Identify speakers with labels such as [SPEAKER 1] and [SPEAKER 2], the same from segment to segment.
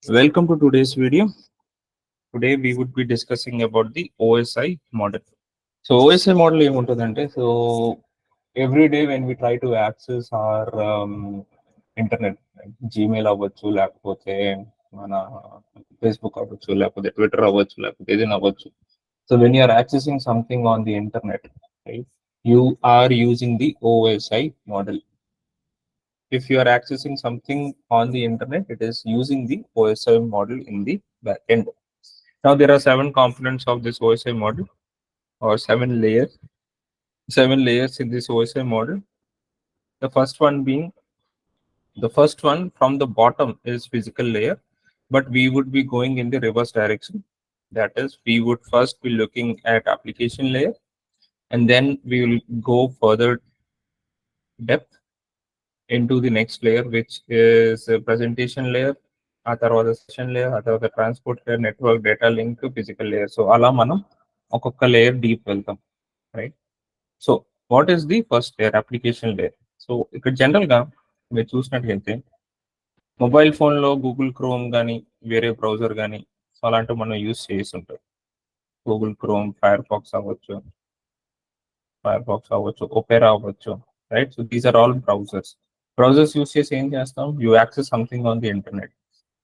[SPEAKER 1] Welcome to today's video. Today we would be discussing about the OSI model. So OSI model ఏముంటుందంటే so every day when we try to access our internet, Gmail అవ్వచ్చు లేకపోతే మన Facebook అవ్వచ్చు లేకపోతే Twitter అవ్వచ్చు లేకపోతే ఏదైనా అవ్వచ్చు. So when you are accessing something on the internet, right, you are using the OSI model. If you are accessing something on the internet, it is using the OSI model in the backend. Now there are 7 components of this OSI model, or 7 layers. 7 layers in this OSI model. The first one from the bottom is physical layer, but we would be going in the reverse direction. That is, we would first be looking at application layer, and then we will go further depth into the next layer, which is a presentation layer, ఆ తర్వాత session layer, ఆ తర్వాత transport layer, network data link, physical layer. So అలా మనం ఒక్కొక్క layer deep వెళ్తాం, right? So what is the first layer? Application layer. So ఇక్కడ జనరల్గా మీరు చూసినట్లయితే మొబైల్ ఫోన్లో గూగుల్ క్రోమ్ కానీ వేరే బ్రౌజర్ కానీ సో అలాంటివి మనం యూస్ చేసి ఉంటాం. గూగుల్ క్రోమ్, ఫైర్ ఫాక్స్ అవ్వచ్చు, ఒపెరా అవ్వచ్చు, right? So these are all browsers use చేసి ఏం చేస్తాం? You access something on the internet.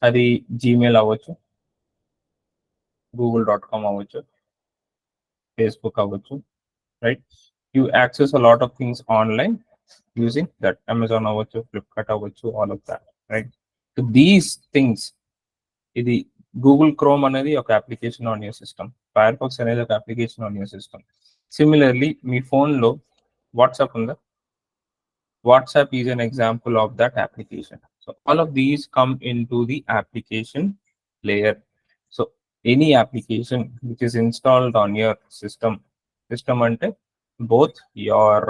[SPEAKER 1] అది జీమెయిల్ అవ్వచ్చు, google.com అవ్వచ్చు, ఫేస్బుక్ అవ్వచ్చు, right? You access a lot of things online using that. Amazon అవ్వచ్చు, ఫ్లిప్కార్ట్ అవ్వచ్చు, all of that, right? So these things, ఇది గూగుల్ క్రోమ్ అనేది ఒక application on your system, Firefox అనేది ఒక application on your system. Similarly మీ ఫోన్లో WhatsApp ఉందా? WhatsApp is an example of that application. So all of these come into the application layer. So any application which is installed on your system ante both your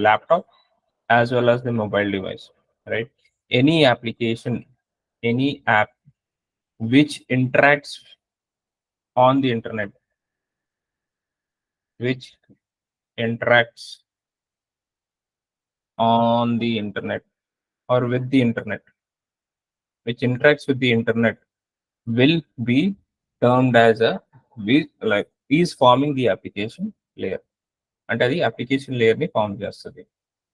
[SPEAKER 1] laptop as well as the mobile device, right? Any application, any app which interacts on the internet, which interacts on the internet or with the internet, which interacts with the internet will be termed as a is forming the application layer. అంటే అది application layer ని form చేస్తుంది.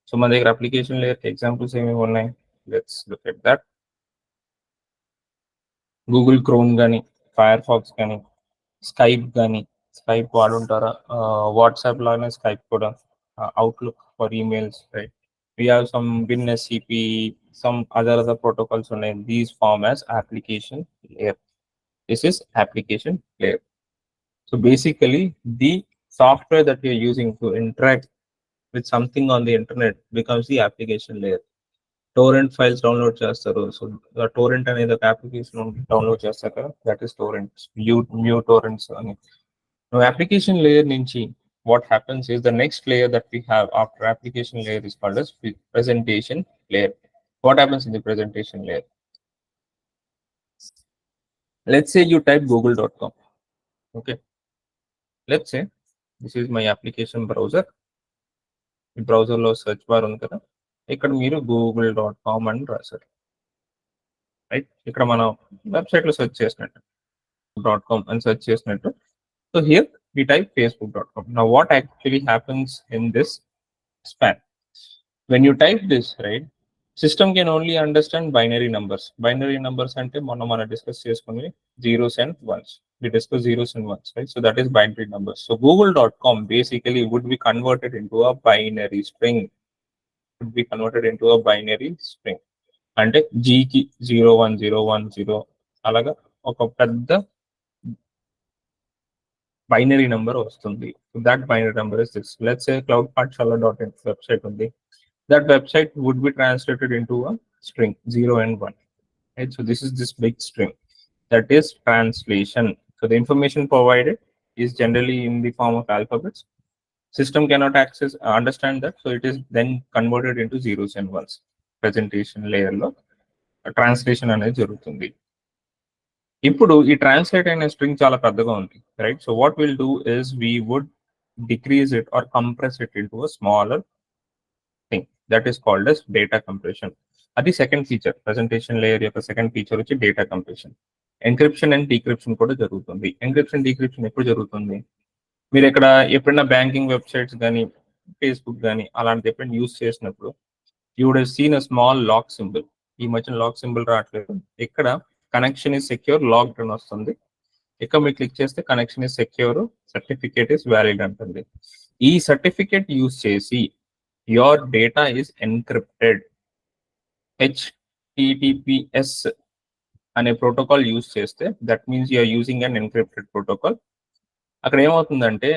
[SPEAKER 1] So మన దగ్గర application layer కి examples ఏమేమి ఉన్నాయి? Let's look at that. Google chrome కానీ, ఫైర్ ఫాక్స్ కానీ, స్కైప్ కానీ, స్కైప్ వాడుంటారా? వాట్సాప్ లాగానే స్కైప్ కూడా, outlook for emails, right? We have some WinSCP, some other protocols on these form as application layer. This is application layer. So basically, the software that you're using to interact with something on the internet becomes the application layer. Torrent files download చేస్తారు. So the torrent అనేది ఒక application download చేస్తారు కదా, that is torrents, view torrents అని. Now application layer నుంచి what happens is the next layer that we have after application layer is called as presentation layer. What happens in the presentation layer? Let's say you type google.com. Okay, let's say this is my application browser. ఈ బ్రౌజర్లో search bar ఉంది కదా, ఇక్కడ మీరు google.com అని రాశారు, right? ఇక్కడ మనం వెబ్సైట్లో సెర్చ్ చేసినట్టు .com అని సెర్చ్ చేసినట్టు. So here we type facebook.com. Now what actually happens in this span? When you type this, right, system can only understand binary numbers. Binary numbers ante మనం discuss చేసుకుని zeros and ones. We discuss zeros and ones, right? So that is binary numbers. So google.com basically would be converted into a binary string. Would be converted into a binary string. అంటే G కి 01010 అలాగా ఒక పెద్ద binary number వస్తుంది. That binary number is this. Let's say cloudpathshala.in website ఉంది. That website would be translated into a string 0 and 1. Right? So this is this big string. That is translation. So the information provided is generally in the form of alphabets. System cannot understand that. So it is then converted into zeros and ones. Presentation layer లో translation అనేది జరుగుతుంది. ఇప్పుడు ఈ translate అయిన string చాలా పెద్దగా ఉంది, right? So what will do is we would decrease it or compress it into a smaller thing. That is called as data compression. అది సెకండ్ ఫీచర్. ప్రెజెంటేషన్ లేయర్ యొక్క సెకండ్ ఫీచర్ వచ్చి data compression. Encryption and decryption కూడా జరుగుతుంది. Encryption decryption ఎప్పుడు జరుగుతుంది? మీరు ఇక్కడ ఎప్పుడైనా బ్యాంకింగ్ వెబ్సైట్స్ కానీ, ఫేస్బుక్ కానీ అలాంటిది ఎప్పుడైనా యూస్ చేసినప్పుడు you would have seen a small lock symbol. ఈ మధ్యన లాక్ సింబల్ రావట్లేదు. ఇక్కడ కనెక్షన్ ఇస్ సెక్యూర్, లాక్డ్ అని వస్తుంది. ఇక్కడ మీరు క్లిక్ చేస్తే connection is secure, certificate is valid అంటుంది. ఈ సర్టిఫికేట్ యూస్ చేసి your data is encrypted. HTTPS అనే ప్రోటోకాల్ యూస్ చేస్తే that means you're using an encrypted protocol. అక్కడ ఏమవుతుందంటే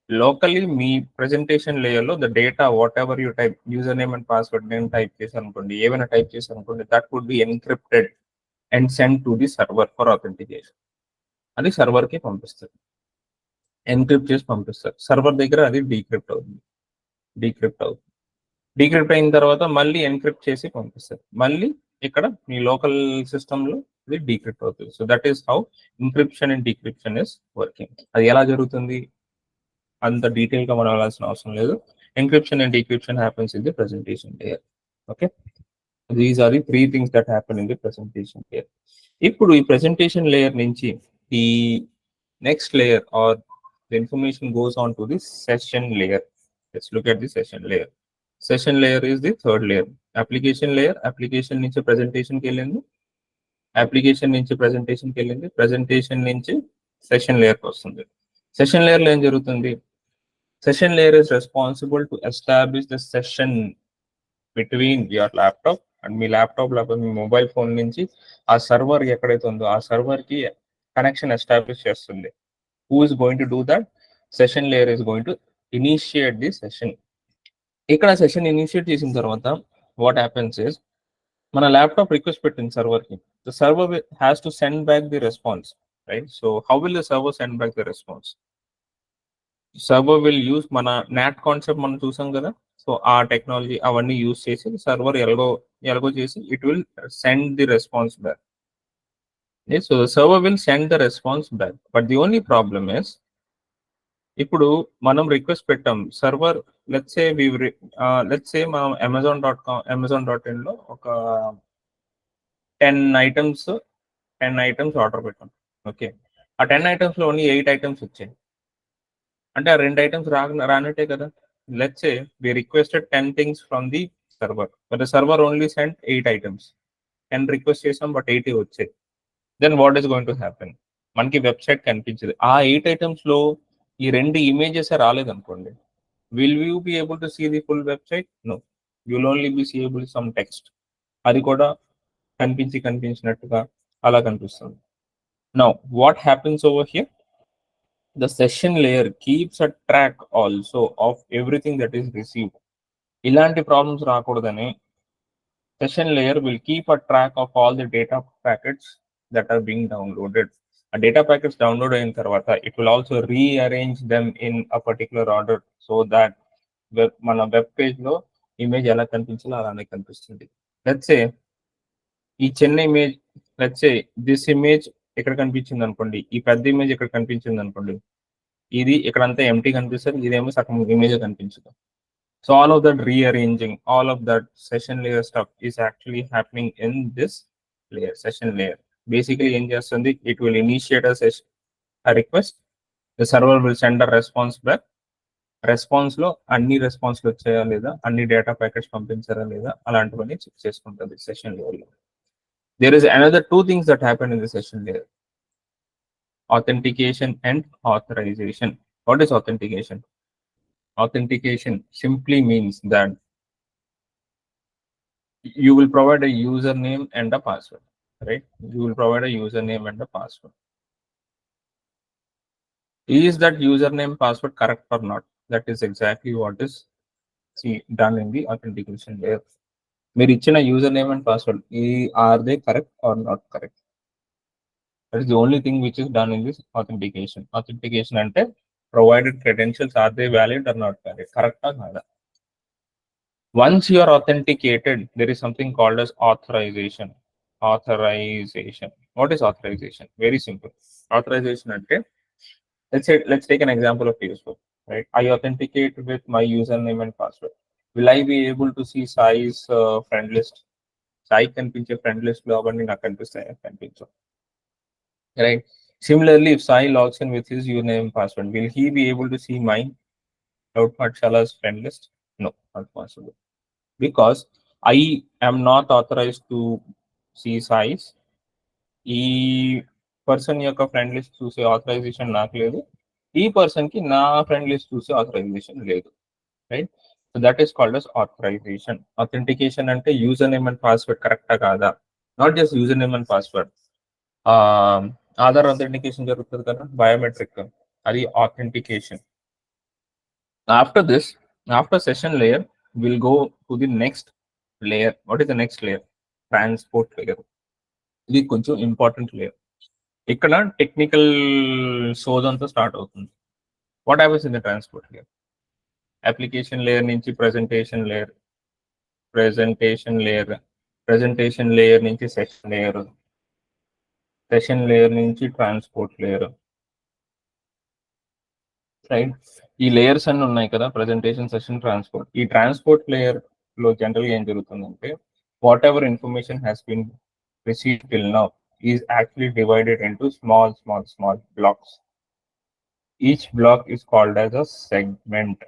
[SPEAKER 1] లోకల్లీ మీ ప్రెజెంటేషన్ లేయర్లో the data whatever you type, user name and password నేను టైప్ చేశాను అనుకోండి, ఏమైనా టైప్ చేశాను అనుకోండి, that would be encrypted and send to the server for authentication. అది సర్వర్కి పంపిస్తారు, ఎన్క్రిప్ట్ చేసి పంపిస్తారు. సర్వర్ దగ్గర అది డీక్రిప్ట్ అవుతుంది. డీక్రిప్ట్ అయిన తర్వాత మళ్ళీ ఎన్క్రిప్ట్ చేసి పంపిస్తారు. మళ్ళీ ఇక్కడ మీ లోకల్ సిస్టంలో ఇది డీక్రిప్ట్ అవుతుంది. So that is how encryption and decryption is working. అది ఎలా జరుగుతుంది అంత డీటెయిల్ గా మనం వెళ్ళాల్సిన అవసరం లేదు. Encryption and decryption happens in the presentation layer. Okay, these are the 3 things that happen in the presentation layer. ఇప్పుడు ఈ ప్రెజెంటేషన్ లేయర్ నుంచి ఈ next layer or the information goes on to the session layer. Let's look at the session layer. Session layer is the third layer. Application layer, application నుంచి ప్రెజెంటేషన్కి వెళ్ళింది, application నుంచి ప్రెజెంటేషన్కి వెళ్ళింది, ప్రెజెంటేషన్ నుంచి సెషన్ లేయర్కి వస్తుంది. సెషన్ లేయర్లో ఏం జరుగుతుంది? Session layer is responsible to establish the session between your laptop and me laptop లేకపోతే మీ మొబైల్ ఫోన్ నుంచి ఆ సర్వర్ ఎక్కడైతే ఉందో ఆ సర్వర్కి కనెక్షన్ ఎస్టాబ్లిష్ చేస్తుంది. Who is going to do that? Session layer is going to initiate the session. ఇక్కడ session initiate చేసిన తర్వాత వాట్ హ్యాపెన్స్ ఇస్ మన ల్యాప్టాప్ రిక్వెస్ట్ పెట్టింది సర్వర్కి. The server has to send back the response, right? So how will the server send back the response? Server will use మన NAT concept మనం చూసాం కదా, సో ఆ టెక్నాలజీ అవన్నీ యూస్ చేసి సర్వర్ ఎలాగో చేసి it will send the response back. So server will send the response back. But the only problem is ఇప్పుడు మనం రిక్వెస్ట్ పెట్టాం సర్వర్, లెట్స్ సే మనం amazon.in లో ఒక 10 ఐటమ్స్ ఆర్డర్ పెట్టాం. ఓకే, ఆ 10 ఐటమ్స్ లో ఓన్లీ 8 ఐటమ్స్ వచ్చాయి అంటే ఆ 2 ఐటమ్స్ రానట్టే కదా. Let's say we requested 10 things from the server, but the server only sent 8 items. 10 request చేసాం బట్ 8 వచ్చాయి. Then what is going to happen? మనకి వెబ్సైట్ కనిపించదు. ఆ 8 ఐటమ్స్ లో ఈ 2 ఇమేజెస్ రాలేదనుకోండి, will you be able to see the full website? No, you will only be seeable some text. అది కూడా కనిపించినట్టుగా అలా కనిపిస్తుంది. Now what happens over here? The session layer keeps a track also of everything that is received. ఇలాంటి problems రాకూడదని session layer will keep a track of all the data packets that are being downloaded. A data packets download అయిన తర్వాత it will also rearrange them in a particular order so that మన web page లో image ఎలా కనిపించాలో అలానే కనిపిస్తుంది. Let's say ఈ చిన్న image, let's say this image ఎక్కడ కనిపించింది అనుకోండి, ఈ పెద్ద ఇమేజ్ ఎక్కడ కనిపించింది అనుకోండి, ఇది ఇక్కడంతా ఎంటీ కనిపిస్తుంది, ఇదేమో సగం ఇమేజ్ కనిపించదు. So all of that rearranging, all of that session layer stuff is actually happening in this layer, session layer. Basically ఏం చేస్తుంది? It will initiate a request, the server will send a response back. Response లో అన్ని రెస్పాన్స్లు వచ్చాయా లేదా, అన్ని data packets పంపించారా లేదా, అలాంటివన్నీ చెక్ చేసుకుంటుంది సెషన్ లేయర్ లో. There is another 2 things that happen in the session layer: authentication and authorization. What is authentication? Authentication simply means that you will provide a username and a password, right? You will provide a username and a password. Is that username password correct or not? That is exactly what is done in the authentication layer. మీరు ఇచ్చిన username and password, are they correct or not correct? That is the only thing which is done in this authentication. Authentication అంటే provided credentials, are they valid or not valid, correct or not? Once you are authenticated, there is something called as authorization. What is authorization? Very simple. Authorization అంటే let's take an example of Facebook, right? I authenticate with my username and password. Will I be able to see Sai's friend list? సాయికి కనిపించే friend list లో అవన్నీ నాకు కనిపించవు, right? Similarly, if Sai logs in with his username and password, will he be able to see my Cloud Pathshala's friend list? No, not possible, because I am not authorized to see Sai's. ఈ person యొక్క friend list చూసే authorisation నాకు లేదు, ఈ person కి నా friend list చూసే authorization లేదు, right? So that is called as authorization. Authentication అంటే యూజర్ నేమ్ అండ్ పాస్వర్డ్ కరెక్టా కాదా, not just user name and password. Aadhaar authentication జరుగుతుంది కదా, బయోమెట్రిక్, అది authentication. After this, after session layer, will go to the next layer. What is the next layer? Transport layer. ఇది కొంచెం important layer. ఇక్కడ technical సోదంతో start అవుతుంది. What happens in the transport layer? Application layer నుంచి presentation layer, presentation layer నుంచి session layer, session layer నుంచి transport layer, right? ఈ layers అన్ని ఉన్నాయి కదా, ప్రెజెంటేషన్, సెషన్, ట్రాన్స్పోర్ట్. ఈ ట్రాన్స్పోర్ట్ లేయర్ లో జనరల్ గా ఏం జరుగుతుందంటే, whatever information has been received till now is actually divided into small blocks. Each block is called as a segment.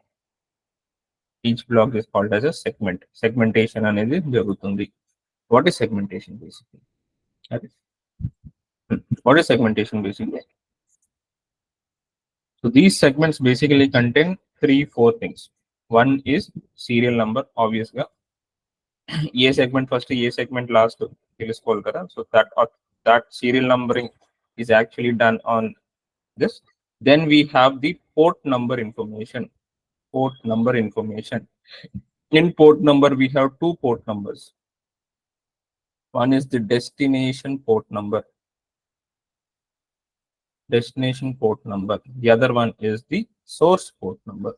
[SPEAKER 1] Segmentation అనేది జరుగుతుంది. What is segmentation basically? So these segments basically contain 3-4 things. One is serial number, obviously. A segment first, A segment last తెలుసుకోవాలి కదా. So that serial numbering is actually done on this. Then we have the port number information. In port number, we have 2 port numbers. One is the destination port number. The other one is the source port number.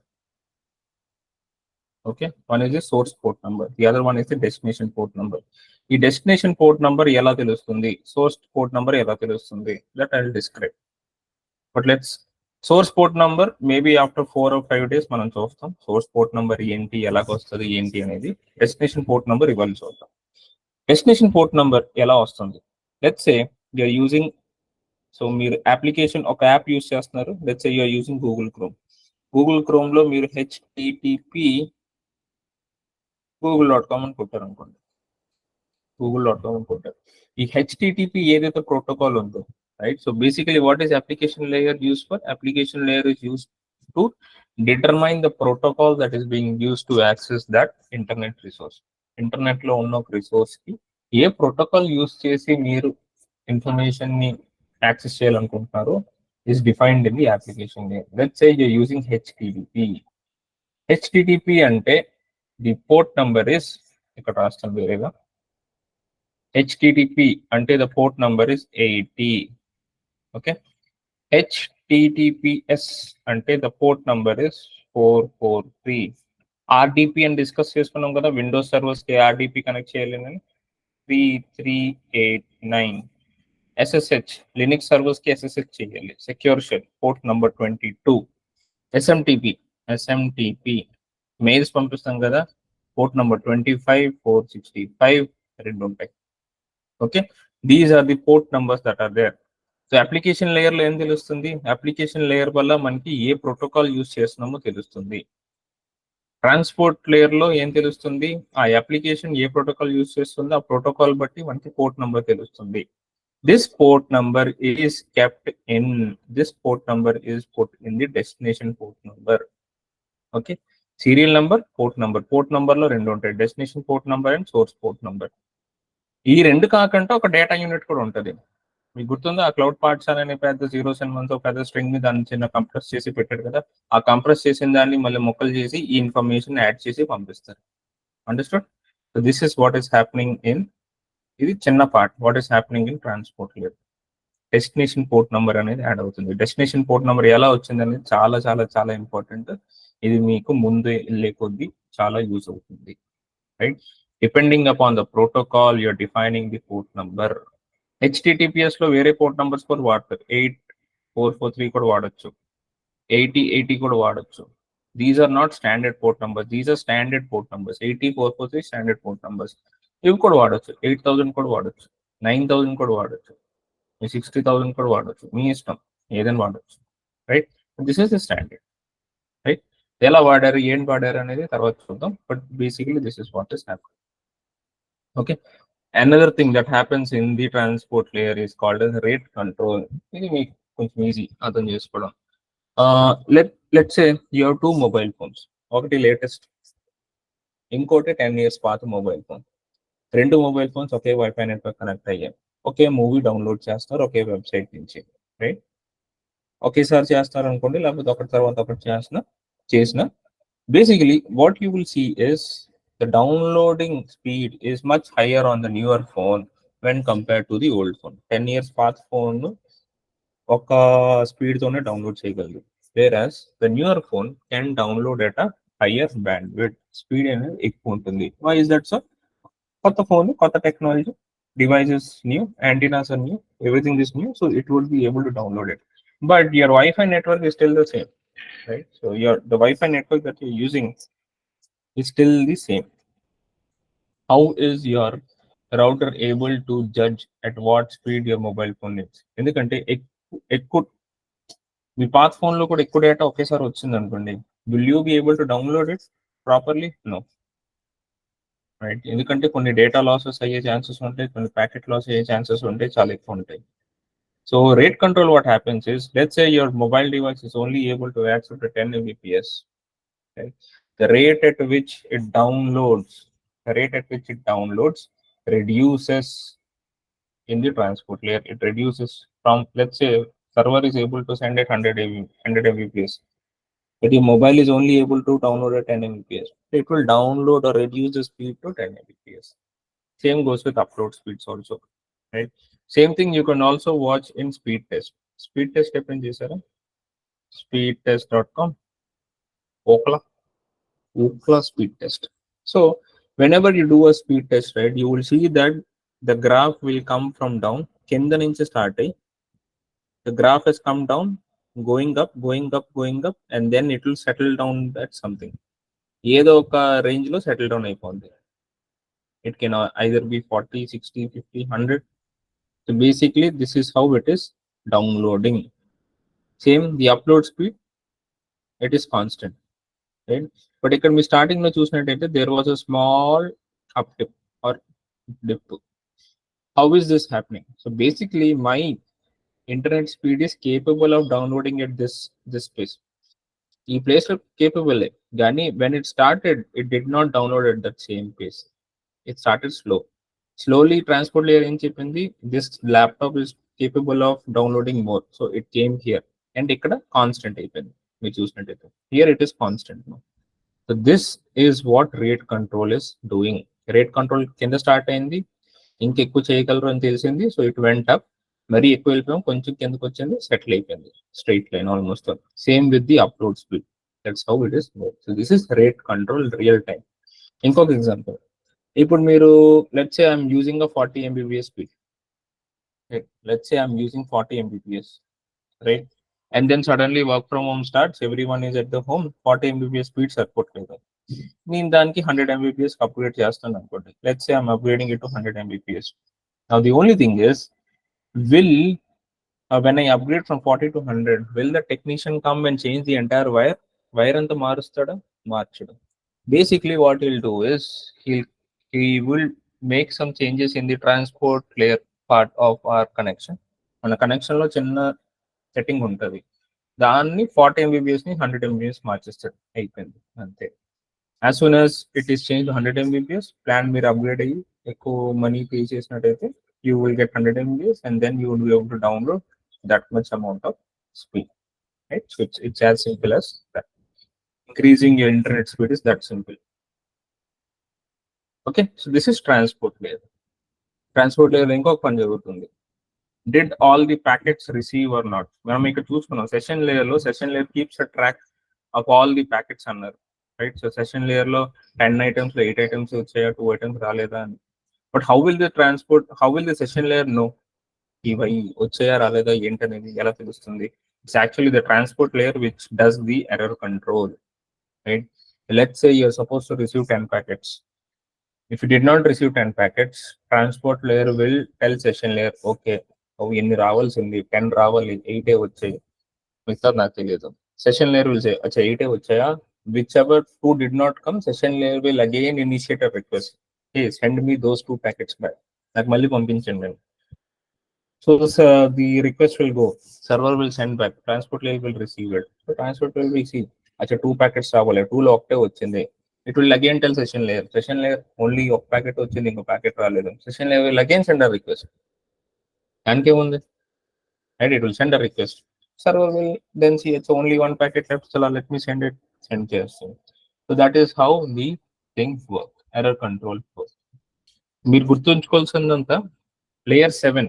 [SPEAKER 1] Okay, one is the source port number, the other one is the destination port number. The destination port number ela telustundi, source port number ela telustundi, that I will describe. But let's, source port number maybe after 4 or 5 days మనం చూస్తాం. source port number ఏంటి, ఎలా వస్తుంది ఏంటి అనేది. destination port number ఇవాళ చూద్దాం. destination port number ఎలా వస్తుంది? let's say you are using, so మీరు అప్లికేషన్ ఒక యాప్ యూస్ చేస్తున్నారు. let's say you are using Google Chrome లో మీరు http google.com అని కొట్టారు అనుకోండి, google.com అని కొట్టారు. ఈ http ఏదైతే ప్రోటోకాల్ ఉందో, right? So basically what is application layer use for? Application layer is use to determine the protocol that is being use to access that internet resource. Internet లో ఉన్న ఒక రిసోర్స్ కి ఏ protocol use చేసి మీరు information ని access చేయాలనుకుంటున్నారో is defined in the application layer. Let's say you're using http అంటే the port number is, ఇక్కడ రాస్తాను వేరేగా, http అంటే the port number is 80. okay, https అంటే the port number is 443. rdp అని డిస్కస్ చేసుకున్నాం కదా, విండోస్ సర్వర్స్ కి rdp కనెక్ట్ చేయాలని, 3389. SSH, లినక్స్ సర్వర్స్ కి SSH చేయాలి, secure shell, port number 22. SMTP mails పంపిస్తాం కదా, పోర్ట్ నంబర్ 25, 465 రెండు ఉంటాయి. Okay, these are the port numbers that are there. So application layer లో ఏం తెలుస్తుంది? అప్లికేషన్ లేయర్ వల్ల మనకి ఏ ప్రోటోకాల్ యూస్ చేస్తున్నామో తెలుస్తుంది. ట్రాన్స్పోర్ట్ లేయర్ లో ఏం తెలుస్తుంది? ఆ అప్లికేషన్ ఏ ప్రోటోకాల్ యూస్ చేస్తుందో ఆ ప్రోటోకాల్ బట్టి మనకి పోర్ట్ నంబర్ తెలుస్తుంది. This port number is kept in, this port number is put in the destination port number. Okay, serial number, port number లో రెండు ఉంటాయి, destination port number and source port number. ఈ రెండు కాకుండా ఒక డేటా యూనిట్ కూడా ఉంటుంది. మీకు గుర్తుందా, ఆ క్లౌడ్ పార్ట్స్ అనే పెద్ద జీరోస్ అండ్ వన్స్ పెద్ద స్ట్రింగ్ ని దాన్ని చిన్న కంప్రెస్ చేసి పెట్టాడు కదా, ఆ కంప్రెస్ చేసిన దాన్ని మళ్ళీ మొక్కలు చేసి ఈ ఇన్ఫర్మేషన్ యాడ్ చేసి పంపిస్తారు. Understood? So this is what is happening in, ఇది చిన్న part, what is happening in transport layer. Destination port number అనేది యాడ్ అవుతుంది. డెస్టినేషన్ పోర్ట్ నంబర్ ఎలా వచ్చింది అనేది చాలా చాలా చాలా ఇంపార్టెంట్. ఇది మీకు ముందు వెళ్ళే కొద్దీ చాలా యూజ్ అవుతుంది, right? Depending upon the protocol you're defining the port number. HTTPS లో వేరే పోర్ట్ నంబర్స్ కూడా వాడతారు, 8443 కూడా వాడచ్చు, 8080 కూడా వాడచ్చు. These are not standard port numbers, these are standard port numbers. 8443 standard port numbers. ఇవి కూడా వాడచ్చు, 8,000 కూడా వాడచ్చు, 9,000 కూడా వాడచ్చు, 60,000 కూడా వాడచ్చు, మీ ఇష్టం, ఏదైనా వాడచ్చు, right. This is the standard, right. ఎలా వాడారు, ఏం వాడారు అనేది తర్వాత చూద్దాం, but basically this is what is happen. Okay. Another thing that happens in the transport layer is called as rate control. ఇది మీకు కొంచెం ఈజీ అర్థం చేసుకోవడం. Let's say you have 2 mobile phones, ఒకటి లేటెస్ట్, ఇంకోటి 10 years పాత మొబైల్ ఫోన్. రెండు mobile phones ఒకే wifi network connect అయ్యాయి, ఒకే మూవీ డౌన్లోడ్ చేస్తారు ఒకే వెబ్సైట్ నుంచి, రైట్. ఒకేసారి చేస్తారు అనుకోండి, లేకపోతే ఒకటి తర్వాత ఒకటి చేసిన basically what you will see is the downloading speed is much higher on the newer phone when compared to the old phone. 10 years path phone ఒక స్పీడ్ తోనే డౌన్లోడ్ చేయగలదు, whereas the newer phone can download at a higher bandwidth, speed అనేది ఎక్కువ ఉంటుంది. Why is that so? కొత్త phone, కొత్త technology, devices new, antennas are new, everything is new, so it would be able to download it. But your Wi-Fi network is still the same, right? So the Wi-Fi network that you're using is still the same. How is your router able to judge at what speed your mobile phone is? ఎందుకంటే ఎక్కువ మీ పాత phone లో కూడా ఎక్కువ data ఒకేసారి వచ్చింది అనుకోండి, will you be able to download it properly? No, right. ఎందుకంటే కొన్ని డేటా లాసెస్ అయ్యే ఛాన్సెస్ ఉంటాయి, కొన్ని ప్యాకెట్ లాస్ అయ్యే ఛాన్సెస్ ఉంటాయి, చాలా ఎక్కువ ఉంటాయి. So rate control, what happens is, let's say your mobile device is only able to access to 10 Mbps, right? The rate at which it downloads, reduces in the transport layer. It reduces from, let's say, server is able to send at 100 Mbps, but your mobile is only able to download at 10 Mbps. It will download or reduce the speed to 10 Mbps. Same goes with upload speeds also, right? Same thing you can also watch in speed test. Speed test happens chesara, speedtest.com, Ookla speed test. So whenever you do a speed test, right, you will see that the graph will come from down, kinda nunchi start ayi, the graph has come down, going up, going up, going up, and then it will settle down at something, ఏదో ఒక range లో settle down అయిపోద్ది. It can either be 40, 60, 50, 100. So basically this is how it is downloading. Same, the upload speed, it is constant, right? But it can be starting లో చూసినట్టయితే there was a small uptick or dip. How is this happening? So basically my internet speed is capable of downloading at this pace. ఈ place లో capable, కానీ when it started it did not download at that same pace. It started slowly transport layer ఏం చెప్పింది, this laptop is capable of downloading more, so it came here, and ఇక్కడ constant అయిపోయింది మీరు చూసినట్టయితే, here it is constant now. So this is what rate control is doing. Rate control కింద start అయింది, ఇంకెక్కువ చేయగలరు అని తెలిసింది, సో ఇట్ వెంట్ అప్, మరీ ఎక్కువ వెళ్ళిపోయాం, కొంచెం కిందకి వచ్చింది, సెటిల్ అయిపోయింది, straight line almost. Same with the upload speed, that's how it is. So this is rate control real time. ఇంకొక ఎగ్జాంపుల్, ఇప్పుడు మీరు let's say I'm using a 40 Mbps speed, let's say I'm using 40 Mbps, right? And then suddenly work from home starts, everyone is at the home, 40 Mbps speed సరిపోవట్లేదు, నేను దానికి 100 Mbps upgrade చేస్తాను అనుకోండి. Let's say I'm upgrading it to 100 Mbps. Now the only thing is, will when I upgrade from 40 to 100, will the technician come and change the entire wire అంతా మారుస్తాడా? మార్చడు. Basically what he'll do is he will make some changes in the transport layer part of our connection. మన connection లో చిన్న setting ఉంటుంది, దాన్ని 40 Mbps ని 100 Mbps మార్చేస్తాడు, అయిపోయింది అంతే. As soon as it is change 100 Mbps, plan మీరు అప్గ్రేడ్ అయ్యి ఎక్కువ మనీ పే చేసినట్టయితే you will get 100 Mbps, and then you will be able to download that much amount of speed, right? So it's as simple as that. Increasing your internet speed is that simple. Okay, so this is transport layer. Transport layer ఇంకొక పని జరుగుతుంది, did all the packets receive or not. మనం ఇక్కడ చూసుకున్నాం session layer లో, session layer keeps a track of all the packets అన్నారు, right? So session layer లో 10 items లో 8 items వచ్చాయా, 2 items రాలేదా అని. But how will the session layer know ఇవి వచ్చాయా రాలేదా ఏంటనేది ఎలా తెలుస్తుంది? It's actually the transport layer which does the error control, right? Let's say you're supposed to receive 10 packets. If you did not receive 10 packets, transport layer will tell session layer, okay, ఎన్ని రావాల్సింది 10 రావాలి, 8 వచ్చాయి, మిగతా నాకు తెలియదు. Session layer will say, అచ్చా 8 వచ్చాయా, whichever 2 did not come, session layer will again initiate a request, hey send me those 2 packets back, నాకు మళ్ళీ పంపించండి. So the request will go, server will send back, transport layer will receive it. So transport will receive, అచ్చా 2 packets రావాలి, 2 లో ఒకటే వచ్చింది. It will again tell session layer only ఒక packet వచ్చింది, ఇంకో ప్యాకెట్ రాలేదు. Session layer will again send a request. దానికేముంది, right? It will send a request. Server will then see it's only one packet left, so let me send it, send చేస్తుంది. So that is how the things work, error control work. మీరు గుర్తుంచుకోవాల్సిందంతా layer 7.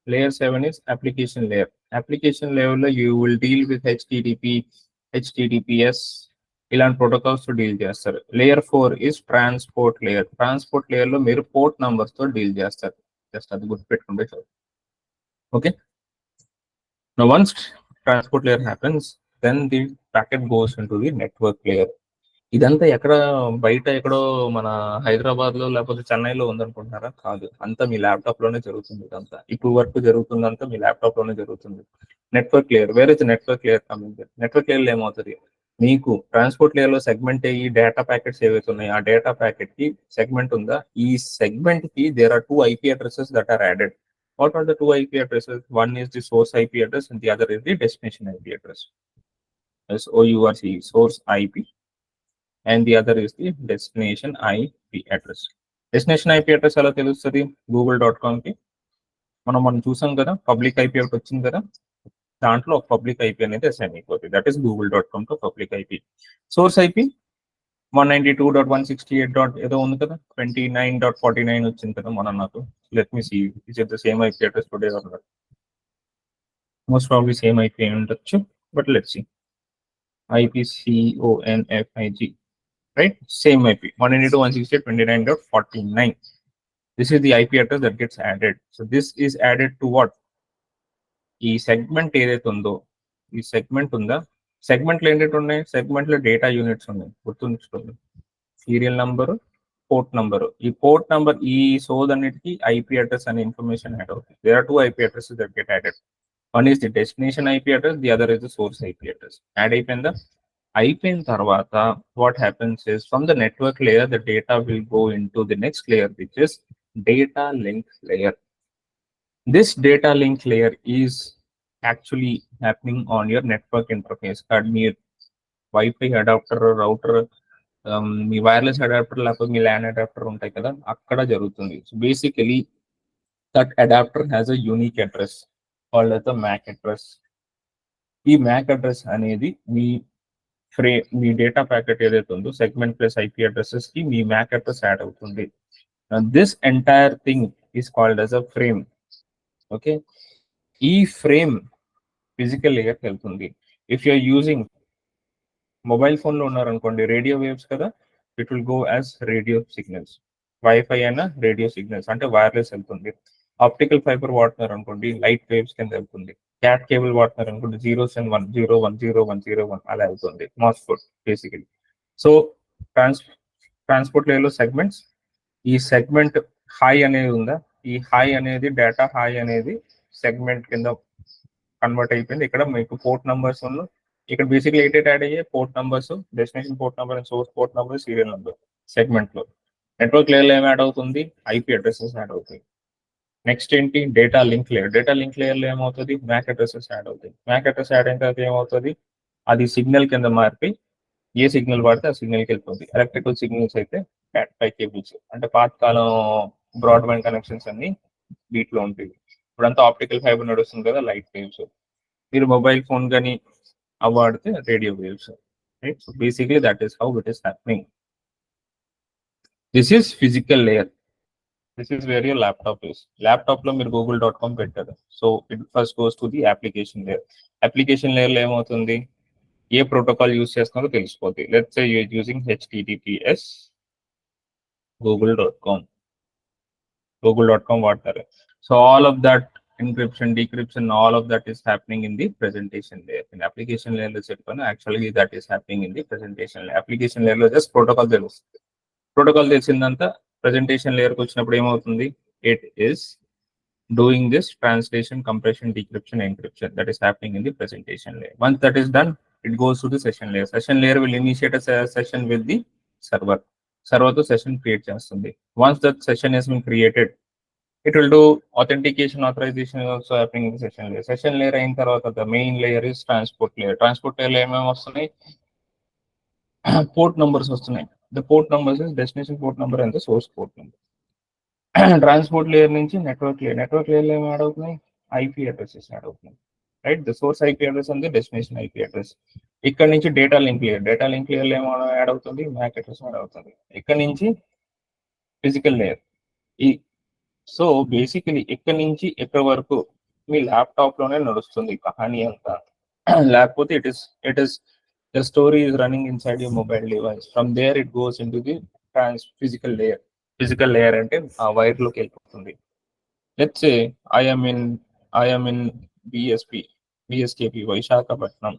[SPEAKER 1] Layer 7 is application layer. Application layer you will deal with HTTP, HTTPS, ఇలాంటి protocols తో deal చేస్తారు. Layer 4 is transport layer. Transport layer లో మీరు port numbers తో deal చేస్తారు. జస్ట్ అది గుర్తుపెట్టుకుంటే చాలు. Okay, now once transport layer happens, then the packet goes into the network layer. ఇదంతా ఎక్కడ, బయట ఎక్కడో మన హైదరాబాద్ లో లేకపోతే చెన్నైలో ఉందనుకుంటున్నారా? కాదు, అంతా మీ ల్యాప్టాప్ లోనే జరుగుతుంది. ఇదంతా ఇప్పుడు వరకు జరుగుతుందంతా మీ ల్యాప్టాప్ లోనే జరుగుతుంది. నెట్వర్క్ లేయర్, వేరే network layer coming. Network layer ఏమవుతుంది, మీకు ట్రాన్స్పోర్ట్ లేయర్ లో సెగ్మెంట్ అయ్యి డేటా ప్యాకెట్స్ ఏవైతే ఉన్నాయో ఆ డేటా ప్యాకెట్ కి సెగ్మెంట్ ఉందా, ఈ సెగ్మెంట్ కి there are 2 IP addresses that are added. What are the 2 IP addresses? One is the source IP address and the other is the destination IP address. SOURC, source IP, and the other is the destination IP address. Destination IP address ఎలా తెలుస్తుంది? google.com కి మనం చూసాం కదా, public IP ఒకటి వచ్చింది కదా, దాంట్లో ఒక పబ్లిక్ IP అనేది అసైన్ అయిపోతుంది. దట్ ఈస్ google.com తో పబ్లిక్ IP. Source IP 192.168. ఏదో ఉంది కదా, 29.49 వచ్చింది కదా మన నాకు. Let me see, is it the same IP address today or not? Most probably same IP ఉండొచ్చు, but let's see. IPCONFIG, right? Same IP 192.168.29.49. This is the IP address that gets added. So this is added to what? ఈ segment ఏదైతే ఉందో, ఈ segment ఉందా, segment లో ఏంటంటే ఉన్నాయి, segment లో డేటా యూనిట్స్ ఉన్నాయి, గుర్తుంచుకోండి. Serial number, port number. ఈ పోర్ట్ నంబర్, ఈ సోద్ అన్నిటికి IP అడ్రస్ అనే ఇన్ఫర్మేషన్ యాడ్ అవుతుంది. There are 2 IP addresses that get added. One is the destination IP address, the other is the source IP address. Add అయిపోయిందా? అయిపోయిన తర్వాత what happens is, from the network layer the data will go into the next layer, which is data link layer. This data link layer is actually happening on your network interface. Me wifi adapter, router, me wireless adapter లేకపోతే మీ LAN adapter ఉంటాయి కదా, అక్కడ జరుగుతుంది. So basically that adapter has a unique address called as the MAC address. ఈ MAC address అనేది మీ data packet ఏదైతే ఉందో segment plus IP addresses కి మీ MAC అడ్రస్ యాడ్ అవుతుంది. This entire thing is called as a frame. Okay, ఈ frame physical లేయర్కి వెళ్తుంది. If you're using mobile phone లో ఉన్నారనుకోండి, రేడియో వేవ్స్ కదా, it will go as radio signals. Wifi అయినా రేడియో సిగ్నల్స్ అంటే వైర్లెస్ వెళ్తుంది. ఆప్టికల్ ఫైబర్ వాడుతున్నారు అనుకోండి, లైట్ వేవ్స్ కింద వెళ్తుంది. క్యాట్ కేబుల్ వాడుతున్నారు అనుకోండి, 0s and 1, 01, 01, 01 అలా వెళ్తుంది. మాస్ఫోర్డ్ బేసికలీ. సో ట్రాన్స్పోర్ట్ లేయర్లో సెగ్మెంట్స్, ఈ సెగ్మెంట్ హై అనేది ఉందా, ఈ హై అనేది డేటా హై అనేది సెగ్మెంట్ కింద కన్వర్ట్ అయిపోయింది. ఇక్కడ మీకు పోర్ట్ నంబర్స్ ఉన్న, ఇక్కడ బేసిక్లీ ఎయిట్ యాడ్ అయ్యే port numbers, destination port number and source port number, serial number. Segment లో నెట్వర్క్ లేయర్ లో ఏం యాడ్ అవుతుంది, IP అడ్రసెస్ యాడ్ అవుతాయి. నెక్స్ట్ ఏంటి, data link layer. Data link layer లో ఏమవుతుంది, MAC అడ్రసెస్ యాడ్ అవుతాయి. MAC అడ్రస్ యాడ్ అయిన తర్వాత ఏమవుతుంది, అది సిగ్నల్ కింద మారిపోయి ఏ సిగ్నల్ వాడితే ఆ సిగ్నల్కి వెళ్ళిపోతుంది. ఎలక్ట్రికల్ సిగ్నల్స్ అయితే CAT5 కేబుల్స్, అంటే పాతకాలం బ్రాడ్బ్యాండ్ కనెక్షన్స్ అన్ని వీటిలో ఉంటాయి. ఇప్పుడంతా ఆప్టికల్ ఫైబర్ నడుస్తుంది కదా, లైట్ వేవ్స్. మీరు మొబైల్ ఫోన్ కానీ వాడితే radio waves. Right, so basically that is how it is happening. This is physical layer. This is where your laptop is. Laptop లో మీరు google.com పెట్టారు, so it first goes to the application layer. Application layer లో ఏమవుతుంది, ఏ protocol use చేస్తున్నారో తెలిసిపోతుంది. Let's say you're using HTTPS google.com వాడతారు. So all of that encryption, decryption, all of that is happening in the presentation layer. In application layer, let's say, actually that is happening in the presentation layer. Application layer, just protocol తెలుస్తుంది. Protocol తెలిసిందంతా presentation లేయర్కి వచ్చినప్పుడు ఏమవుతుంది, it is doing this translation, compression, decryption, encryption that is happening in the presentation layer. Once that is done, it goes to the session layer. Session layer will initiate a session with the server. Server to session create చేస్తుంది. Once that session has been created, it will do authentication, authorization is also happening in the session layer. Session layer అయిన తర్వాత the main layer is transport layer. Transport layer ఏమేమి వస్తున్నాయి, port numbers వస్తున్నాయి. The port numbers is destination port number and the source port number. Transport layer నుంచి network layer ఏమి add అవుతున్నాయి, IP addresses add అవుతున్నాయి, right. The source IP address and destination IP address. ఇక్కడ నుంచి data link layer ఏమో add అవుతుంది, Mac address add అవుతుంది. ఇక్కడ నుంచి ఫిజికల్ లేయర్. ఈ సో బేసికలీ ఇక్కడ నుంచి ఎక్కడి వరకు మీ ల్యాప్టాప్ లోనే నడుస్తుంది కహానీ అంతా. లేకపోతే it is the story is running inside your mobile device. From there it goes in to the physical layer. Physical layer అంటే ఆ వైర్ లోకి వెళ్ళిపోతుంది. Let's say I'm in BSKP Visakhapatnam,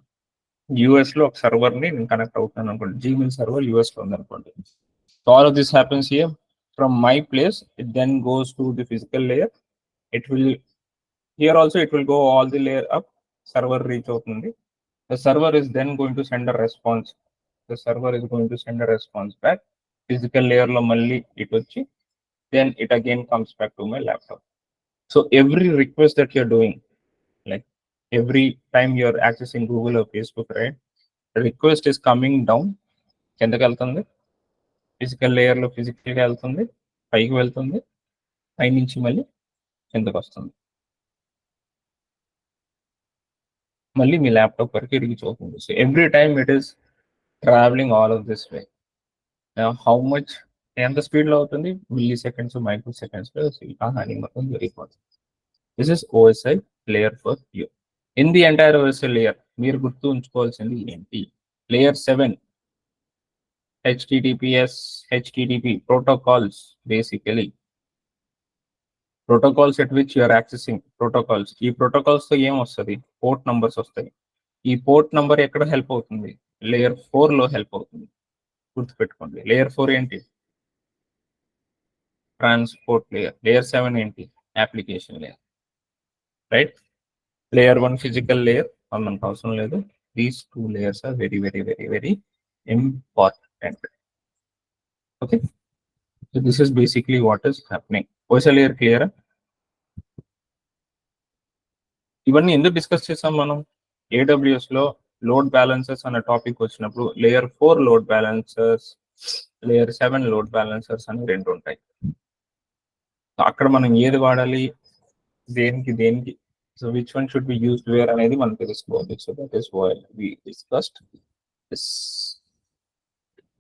[SPEAKER 1] US లో ఒక సర్వర్ ని నేను కనెక్ట్ అవుతున్నాను అనుకోండి. జీమెయిల్ సర్వర్ యుఎస్ లో ఉంది అనుకోండి. So all of this happens here from my place. It then goes to the physical layer. It will here also it will go all the layer up. Server reach అవుతుంది. The server is then going to send a response. The server is going to send a response back. Physical layer లో మళ్ళీ ఇటు వచ్చి then it again comes back to my laptop. So every request that you're doing, like every time you're accessing Google or Facebook, right, the request is coming down. కిందకి వెళ్తుంది, physical layer లో physical గా వెళ్తుంది, పైకి వెళ్తుంది, పై నుంచి మళ్ళీ కిందకు వస్తుంది, మళ్ళీ మీ ల్యాప్టాప్ వరకు రీచ్ అవుతుంది. So every time it is travelling all of this way. How much, ఎంత స్పీడ్ లో అవుతుంది, మిల్లీ సెకండ్స్ మైక్రో సెకండ్స్ లో హాని మొత్తం జరిగిపోతుంది. This is OSI layer for you. In the entire OSI layer మీరు గుర్తు ఉంచుకోవాల్సింది ఏంటి, layer 7 HTTPS HTTP protocols. Basically protocols at which you're accessing protocols. ఈ ప్రోటోకాల్స్ తో ఏం వస్తుంది, పోర్ట్ నంబర్స్ వస్తాయి. ఈ పోర్ట్ నంబర్ ఎక్కడ హెల్ప్ అవుతుంది, లేయర్ 4 లో హెల్ప్ అవుతుంది. గుర్తుపెట్టుకోండి, లేయర్ 4 ఏంటి, ట్రాన్స్పోర్ట్ లేయర్. లేయర్ 7 ఏంటి, application layer, right. Layer 1 physical layer మనకు అవసరం లేదు. These 2 layers are very very very very important. Okay, so this is basically what is happening. OSI layer clear? ఇవన్నీ ఎందుకు డిస్కస్ చేసాం మనం, AWS లో లోడ్ బ్యాలెన్సర్స్ అనే టాపిక్ వచ్చినప్పుడు layer 4 load balancers, layer 7 load balancers అని రెండు ఉంటాయి. అక్కడ మనం ఏది వాడాలి, దేనికి, so which one should be used where అనేది మనం తెలుసుకోవాలి. So that is why we discussed this.